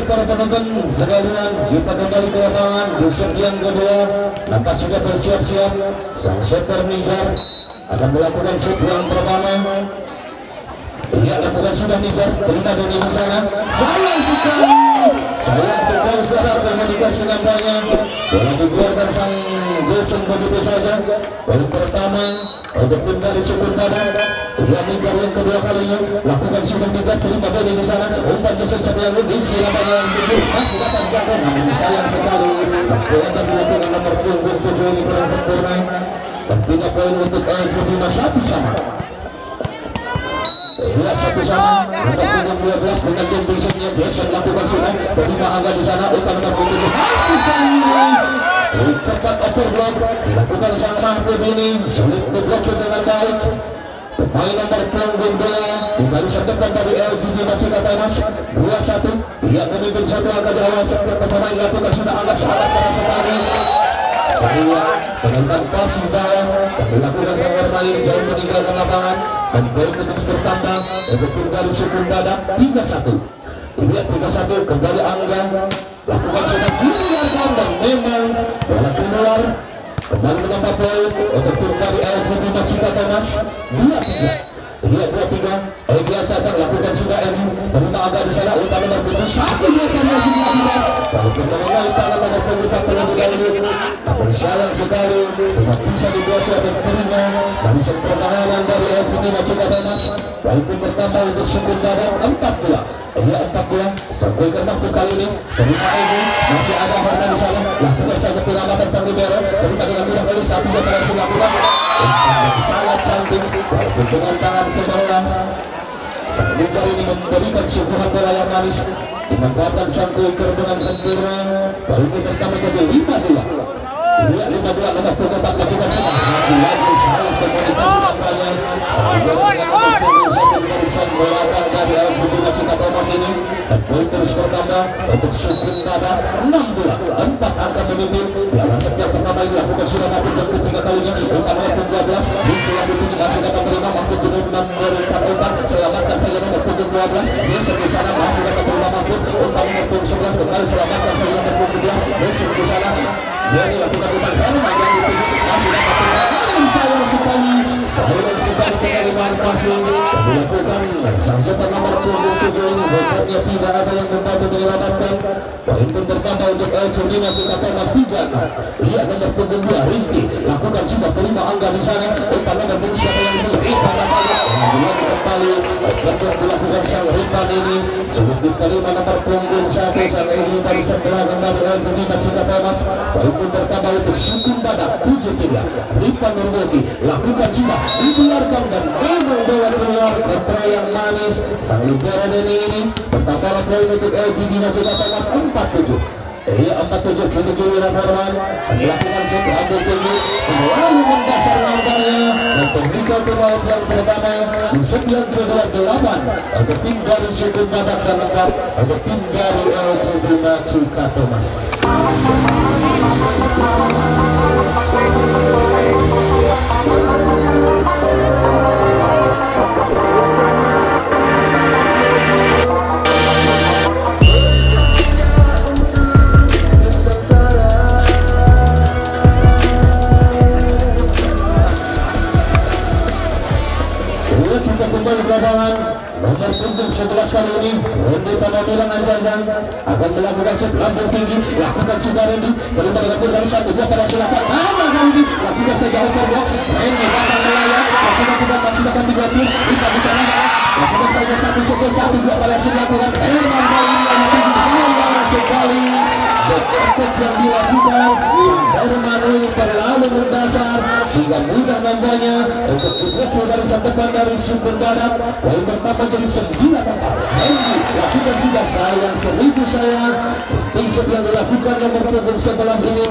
Para penonton sekalian, kita kembali ke lapangan di set yang kedua. Nampak sudah bersiap-siap. Sang setter Nijar akan melakukan set yang pertama. Ia lakukan sudah Nijar, terima dari sana. Sayang sekali saat komunikasi nampaknya. Bola dibiarkan sang Jason begitu saja. Poin pertama untuk tim dari suku Padang. Ia Nijar yang kedua kalinya lakukan sudah Nijar, terima dari sana. Umpan Jason satu yang lebih di lapangan yang tujuh masih dapat jatuh, namun sayang sekali. Bola yang dilakukan nomor punggung 7 ini kurang sempurna. Tentunya poin untuk AFC Bima 1 sama. Ya, 1 sama untuk punggung 12 dengan game besoknya. Jason lakukan sudah terima angka di sana. Umpan nomor punggung mati kali ini cepat overblock dilakukan sang Mahfud ini, sulit diblokir dengan baik. Pemain nomor punggung 2 di barisan depan dari LGD Macika Temas 2-1. Ia memimpin satu angka di awal setiap pemain lakukan sudah angka sangat keras sekali. Saya penentang pasif bawah dan dilakukan sang bermain jauh meninggalkan lapangan dan poin terus bertambah untuk tim dari suku Padang 3-1. Lihat 3-1 kembali Angga lakukan sudah dibiarkan dan memang bola keluar. Kembali menambah poin untuk tim dari LGD Macika Temas 2-3. Lihat 2-3. Dia Cacang lakukan sudah Emi terima agak di sana. Utama nomor 7 satu meter yang sudah tidak. Kalau kita mengenai tangan nomor 4 terlebih dahulu, namun sayang sekali tidak bisa dibuat dan terima dari pertahanan dari LGD Macika Temas. Walaupun bertambah untuk suku Padang 4-2. Ia 4-2 sampai ke 6 kali ini. Terima Emi masih ada Harna di sana. Lakukan saja pengamatan sang libero. Terima dengan mudah kali 1-2 berhasil lakukan. Sangat cantik walaupun dengan tangan sebelah. Sang Nijar ini memberikan suguhan bola yang manis, dimanfaatkan sang Kuiker dengan sempurna. Kali ini pertama jadi 5-2. Dia 5-2 nomor punggung 4 lakukan sudah. Lagi salah komunikasi nampaknya. Sang Nijar dengan nomor punggung 1 dari sang bola dari LGD Macika Temas ini. Dan poin terus bertambah untuk suku Padang 6-2. 4 angka memimpin. Dalam setiap pertama ini lakukan sudah Mahfud yang ketiga kalinya. Umpan nomor 12 di selanjutnya ini masih dapat terima. Mahfud dengan memberikan umpan selamatkan saja nomor punggung 12. Di sebelah sana masih dapat terima Mahfud. Umpan nomor punggung 11 kembali selamatkan saja nomor punggung 12. Di sebelah sana dia lakukan umpan Herman yang dituju masih dapat terima. Namun sayang sekali penerimaan pasing yang dilakukan sang setter nomor punggung 7 ini. Berikutnya tidak ada yang membantu menyelamatkan. Poin pun bertambah untuk LGD Macika Temas 3. Lihat nomor punggung 2 Rizky lakukan sudah terima angga di sana. Umpan nomor punggung siapa yang diberikan namanya kembali yang dilakukan sang Ripan ini sudah diterima nomor punggung 1 sang ini dari sebelah kembali LGD Macika Temas. Poin pun bertambah untuk suku Padang 7-3. Ripan Nurwoki lakukan sudah dibiarkan dan memang bola keluar kontra yang manis. Sang libero Deni ini bertambah poin untuk LGD Macika Temas 4-7. Ia 4-7 kini Julian Herman melakukan set ambil tinggi lalu mendasar nampaknya dan pemberikan pemain yang pertama di set yang kedua 8 untuk tim dari suku Padang dan lengkap untuk tim dari LGD Macika Temas. Kita kembali ke lapangan nomor punggung 11 kali ini Randy Panamilan Anjanjan akan melakukan set lambung tinggi. Lakukan sudah Randy terima dengan dari 1-2 pada silakan. Kali ini lakukan saja overblock. Randy akan melayang satu dua kali aksi dilakukan Herman kali ini sayang sekali efek yang dilakukan Herman ini terlalu mendasar sehingga mudah membawanya untuk diblokir dari sang depan dari Sukun Badak. Poin pertama jadi 9-4. Hendy lakukan sudah sayang 1000 sayang. Bisa yang dilakukan nomor punggung 11 ini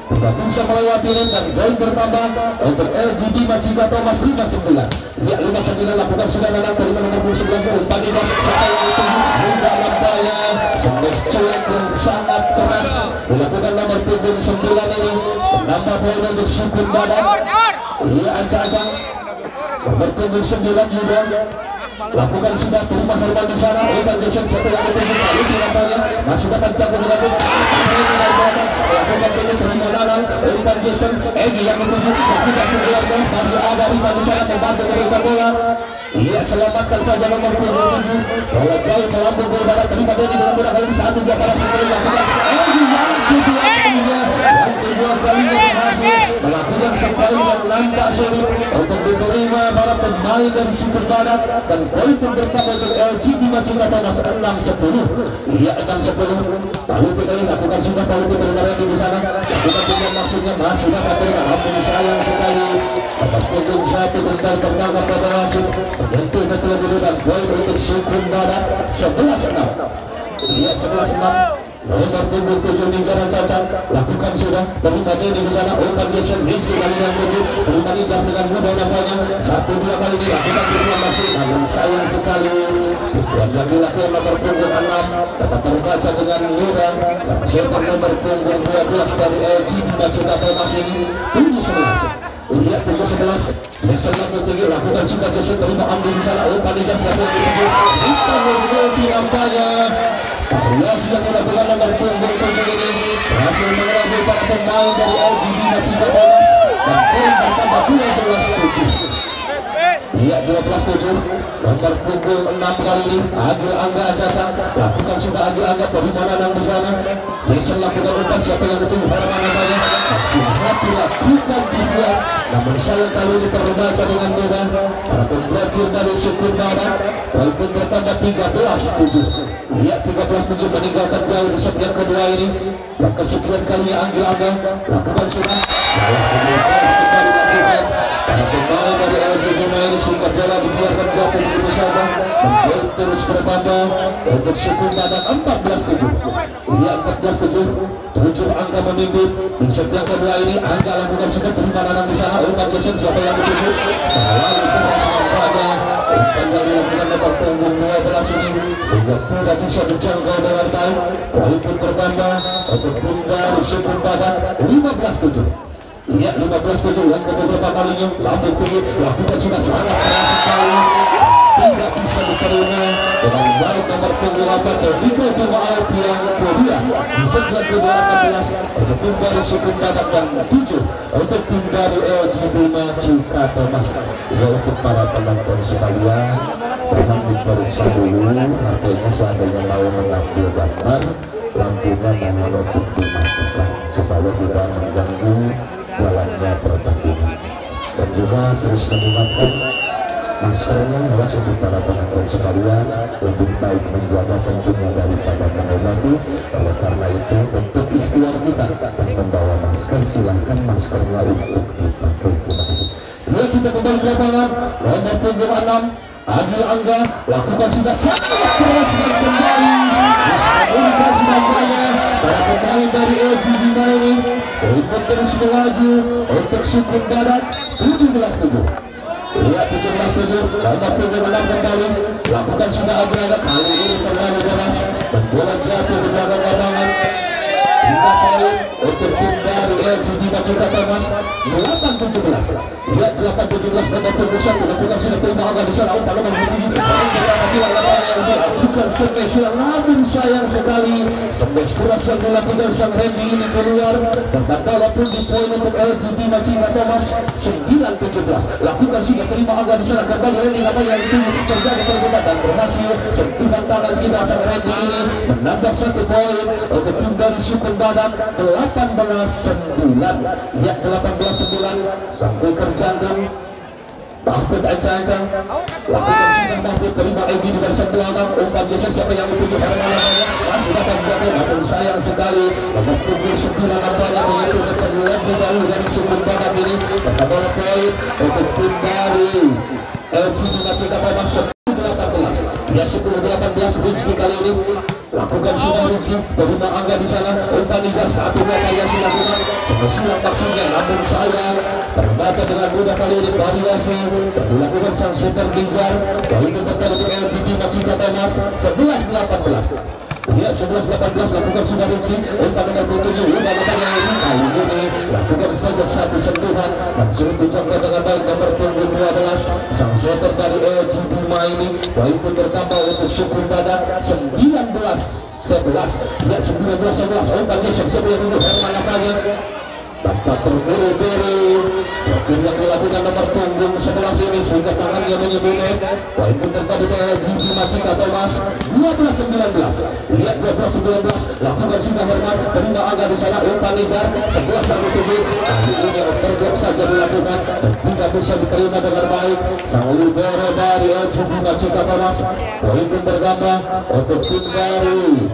tidak bisa melewati dan gol bertambah untuk LGD Macika Thomas 59. Ya 59 lakukan sudah menang dari nomor 11 umpan ini siapa yang dituju mudah nampaknya smash cuek yang sangat keras dilakukan nomor punggung 9 ini menambah poin untuk Sukun Badak. Ia ancang-ancang nomor punggung 9 juga lakukan sudah terima Herman di sana umpan geser siapa yang dituju kali nampaknya masih dapat jago berarti lakukan ini terima Nanang umpan geser Egi yang dituju lakukan keluar gas masih ada Rima di sana membantu memberikan bola. Ia selamatkan saja nomor 27 bola jauh melambung gol Barat terima Denny dengan bola kali ini 1-2 para sekali lakukan Egi yang kedua kalinya berhasil melakukan sepain yang nampak sulit untuk diterima para pemain dari Sukun Badak dan poin pertama untuk LGD Macika Thomas 6-10. Ia 6-10 lalu kita ini lakukan sudah lalu kita dengar di sana lakukan dengan maksudnya masih dapat terima ampun sayang sekali dapat punggung 1 bentar tertangkap pada wasit menyentuh betul dulu dan poin untuk Sukun Badak 11-6. Ia 11-6 nomor punggung 7 Ninja dan Caca lakukan sudah terima Denny di sana umpan geser Rizky kali yang tujuh terima Ninja dengan mudah nampaknya 1-2 kali ini lakukan kedua masuk namun sayang sekali yang lagi lakukan nomor punggung 6 dapat terbaca dengan mudah sang setor nomor punggung 12 dari LGD Macika Thomas ini 7-11. Lihat 7-11 geser yang tinggi lakukan sudah geser terima Andi di sana umpan Ninja 1-7 kita mengerti nampaknya variasi yang dilakukan nomor punggung 7 ini berhasil mengelabui para pemain dari LGD Macika Thomas dan poin bertambah 12-7. Iya 12-7 nomor punggung 6 kali ini Agil Angga Ajasa lakukan sudah Agil Angga dari mana nang di sana geser lakukan umpan siapa yang dituju Herman namanya masih hati lakukan dibuat namun saya kali ini terbaca dengan mudah para pemblokir dari Sukun Badak poin pun bertambah 13-7. Iya 13-7 meninggalkan jauh di set yang kedua ini yang kesekian kalinya Agil Angga lakukan sudah salah kemudian kembali lakukan para pemain dari LGD ini sehingga bola dibiarkan jatuh begitu saja dan poin terus bertambah untuk Sukun Badak 14-7. Iya 14-7 7 angka menimbul di set yang kedua ini Angga lakukan sudah terima Nanang di sana umpan geser siapa yang dituju selalu keras nampaknya umpan yang dilakukan nomor punggung 12 ini sehingga tidak bisa dijangkau dengan baik walaupun bertambah untuk tunggal Sukun Badak 15-7. Iya 15-7 yang beberapa kalinya lambung tinggi lakukan sudah sangat keras sekali tidak bisa diterima dengan baik nomor punggung 8 Diko Tumaau yang kedua di set yang kedua 16 untuk tim dari Sukun Badak dan 7 untuk tim dari LGD Macika Thomas. Ya untuk para penonton sekalian mohon diperiksa dulu artinya seandainya mau mengambil gambar lampunya mohon untuk dimatikan supaya tidak mengganggu jalannya pertandingan dan juga terus mengingatkan maskernya harus untuk para penonton sekalian lebih baik menjaga tentunya daripada mengobati. Oleh karena itu untuk ikhtiar kita membawa masker silahkan maskernya untuk dipakai. Terima kasih. Bila kita kembali ke lapangan nomor punggung 6 Agil Angga lakukan sudah sangat keras dan kembali diskomunikasi nampaknya para pemain dari LGD ini untuk terus melaju untuk Sukun Badak 17-7. Iya 17-7 nomor punggung 6 kembali lakukan sudah Agil Angga kali ini terlalu keras dan bola jatuh di belakang lapangan 5 poin untuk tim dari LGD Macika Thomas 8-17. Iya 8-17 nomor punggung 1 lakukan sudah terima Angga di sana umpan nomor 7 bukan spesial namun sayang sekali smash keras yang dilakukan sang Hendy ini keluar dan walaupun di poin untuk LGD Macika Thomas 9-17 lakukan sudah terima Angga di sana kembali Hendy apa yang dituju terjadi perbuatan berhasil sentuhan tangan kita sang Hendy ini menambah 1 poin untuk tim dari Sukun Badak 18-9. Ya 18-9 sampai terjangkau Mahfud ancang-ancang lakukan sidang Mahfud terima Egy di barisan belakang. Umpan geser siapa yang dituju Herman namanya masih dapat jatuh, namun sayang sekali nomor punggung 9 nampaknya yaitu lebih jauh dari sumber badak ini. Pertama poin untuk tim dari LGB Macika Thomas 10-18 ya 10-18 Rizky kali ini lakukan sidang Rizky terima Angga di sana. Umpan Igar 1-2 kali silakan silang maksudnya, namun sayang terbaca dengan mudah kali ini variasi dilakukan sang super Bizar. Poin terbaik untuk LGB Macika Thomas 11-18 ya 11-18 lakukan sudah Rizky. Umpan nomor 7 umpan yang ini kali ini lakukan saja satu sentuhan dan sudah dicontoh dengan baik nomor punggung 12 sang setter dari LGB ini. Poin pun bertambah untuk Sukun Badak 19-11 ya 19-11. Umpan geser siapa yang untuk Herman namanya dapat terburu-buru blokir yang dilakukan nomor punggung 11 ini sehingga tangannya menyebutnya. Poin pun terjadi ke LGB Macika Thomas 12-19 lihat 12-19 lakukan sudah Herman terima Angga di sana. Umpan Nijar 11-17 kali ini terblok saja dilakukan dan tidak bisa diterima dengan baik sang libero dari LGB Macika Thomas. Poin pun bertambah untuk tim dari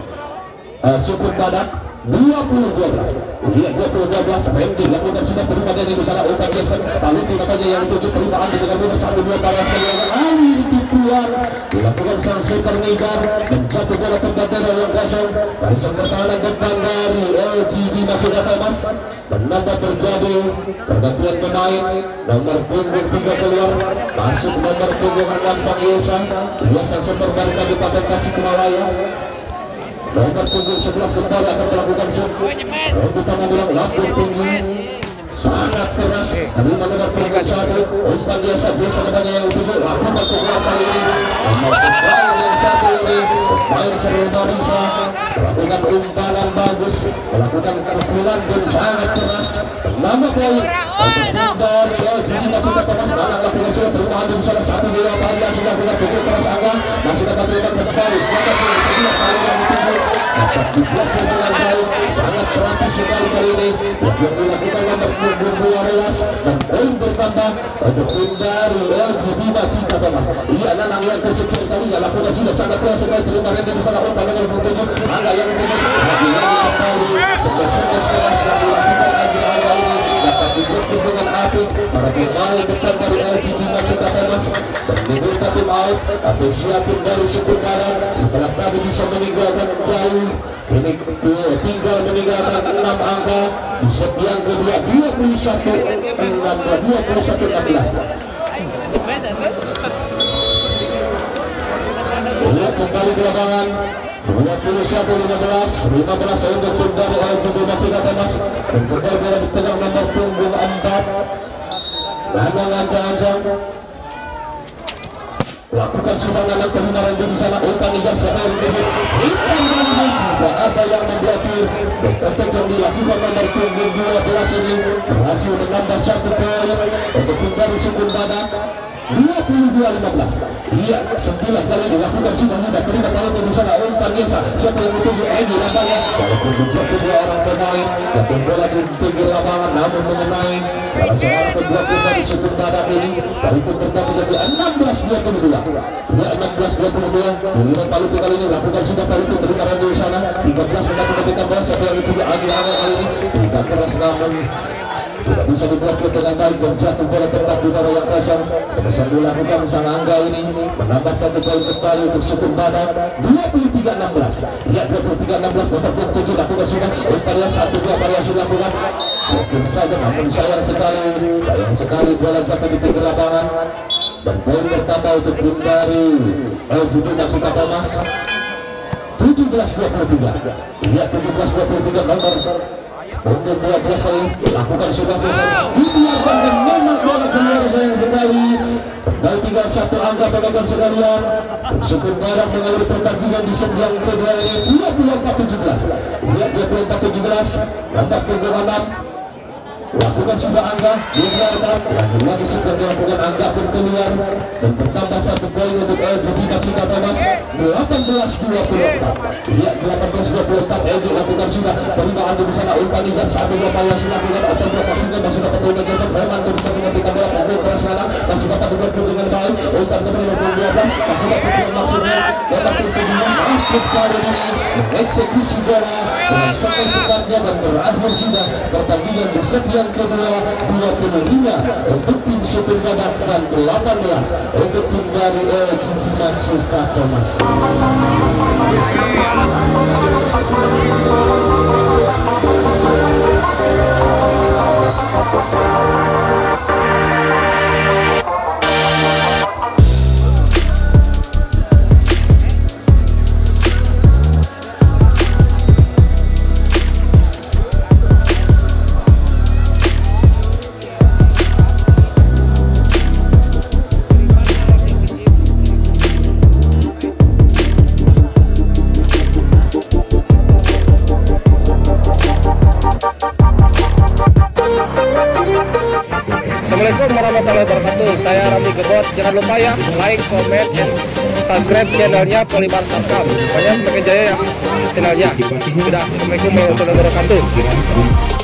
Sukun Badak 20-12 lihat 20-12 Randy lakukan sudah terima dari di sana. Umpan geser lalu tidak saja yang dituju terima Andi dengan mudah 1-2 balas kali ini keluar dilakukan sang super Nigar dan jatuh bola terbatas yang kosong dari sang pertahanan depan dari LGB Macika Thomas. Menambah terjadi pergantian pemain nomor punggung 3 keluar masuk nomor punggung 6 sang Yesa sang super dari Kabupaten Tasikmalaya. Nomor punggung 11 kembali akan melakukan untuk pengambilan lapor tinggi sangat keras dari nomor punggung 1. Umpan biasa banyak yang dituju lakukan punggung kali ini nomor pemain yang satu ini pemain Serul Barisa melakukan umpanan bagus melakukan pukulan dan sangat keras. Nama poin dari LGB Macika Thomas anak lakukan sudah terima di sana 1-2 Angga sudah punya pukul keras Angga masih dapat terima kembali pada punggung 9 kali yang dituju dapat diblokir dengan baik sangat terapi sekali kali ini yang dilakukan nomor punggung 12 dan poin bertambah untuk tim dari LGB Macika Thomas. Ia Nanang yang kesekian kalinya lakukan sudah sangat keras sekali terima Randy di sana. Umpan nomor punggung 7 Angga yang dituju lagi-lagi kembali sebelas keras yang dilakukan Angga ini dapat diblokir dengan api para pemain depan dari LGB Macika Thomas dan diminta tim out tapi siapin dari Sukun Badak setelah tadi bisa meninggalkan jauh ini tinggal meninggalkan 6 angka di set yang kedua 21-16 lihat kembali di lapangan 21-15 untuk tim dari LGB Macika Thomas dan kembali bola dipegang nomor punggung 4 Nanang ancang-ancang lakukan sumbangan yang terima Randy di sana. Umpan Ijar siapa yang dituju umpan kali ini tidak ada yang memblokir dan yang dilakukan nomor punggung 12 ini berhasil menambah 1 poin untuk tim dari Sukun Badak 22-15 iya 9 kali dilakukan sudah mudah terima kalau di sana. Umpan Yesa siapa yang dituju Egy nampaknya walaupun menjatuh 2 orang pemain jatuh bola di pinggir lapangan namun mengenai salah seorang kedua tim dari Sukun Badak ini walaupun terjadi jadi 16-22 ya 16-22 Lima Palutu kali ini lakukan sudah Palutu terima Randy di sana 13 mendapat bola siapa yang dituju Agi kali ini tidak keras namun tidak bisa diblokir dengan baik dan jatuh bola tetap di bawah yang kosong. Sebesar dilakukan sang Angga ini menambah 1 poin kembali untuk Sukun Badak 23-16 ya 23-16 nomor 7 lakukan sudah umpan yang 1-2 variasi lakukan mungkin saja namun sayang sekali bola jatuh di pinggir lapangan dan poin bertambah untuk tim dari LGB Macika Thomas 17-23 ya 17-23 nomor untuk 12 ini lakukan sudah dibiarkan dan memang bola keluar sayang sekali dari tinggal 1 angka pemegang sekalian. Sukun Badak mengalami pertandingan di set yang kedua ini 24-17 lihat 24-17 dapat punggung 6 lakukan sudah Angga dibiarkan lagi sudah dilakukan Angga pun keluar dan bertambah 1 poin untuk LGB Macika Thomas 18-23 18-24. Ya, 18-24. Egy lakukan sudah perlimaan di sana. Ultani dan satu upaya sudah dilakukan atau maksudnya masih dapat dengan jasa Hermanto bisa menghentikan bola pukul keras sana. Masih dapat dilakukan dengan baik. Ultan kembali 12. Akibat tujuan maksudnya dapat tujuan masuk kali ini mengeksekusi bola dengan sangat cepatnya dan berakhir sudah pertandingan di set yang kedua 25 untuk tim Supir Badak dan 18 untuk tim dari Cimpinan Cipta Thomas. Assalamualaikum warahmatullahi wabarakatuh. Saya Rami Gebot. Jangan lupa ya like, comment, dan subscribe channelnya Polibar Tarkam. Pokoknya semakin jaya ya channelnya. Sudah. Assalamualaikum warahmatullahi wabarakatuh.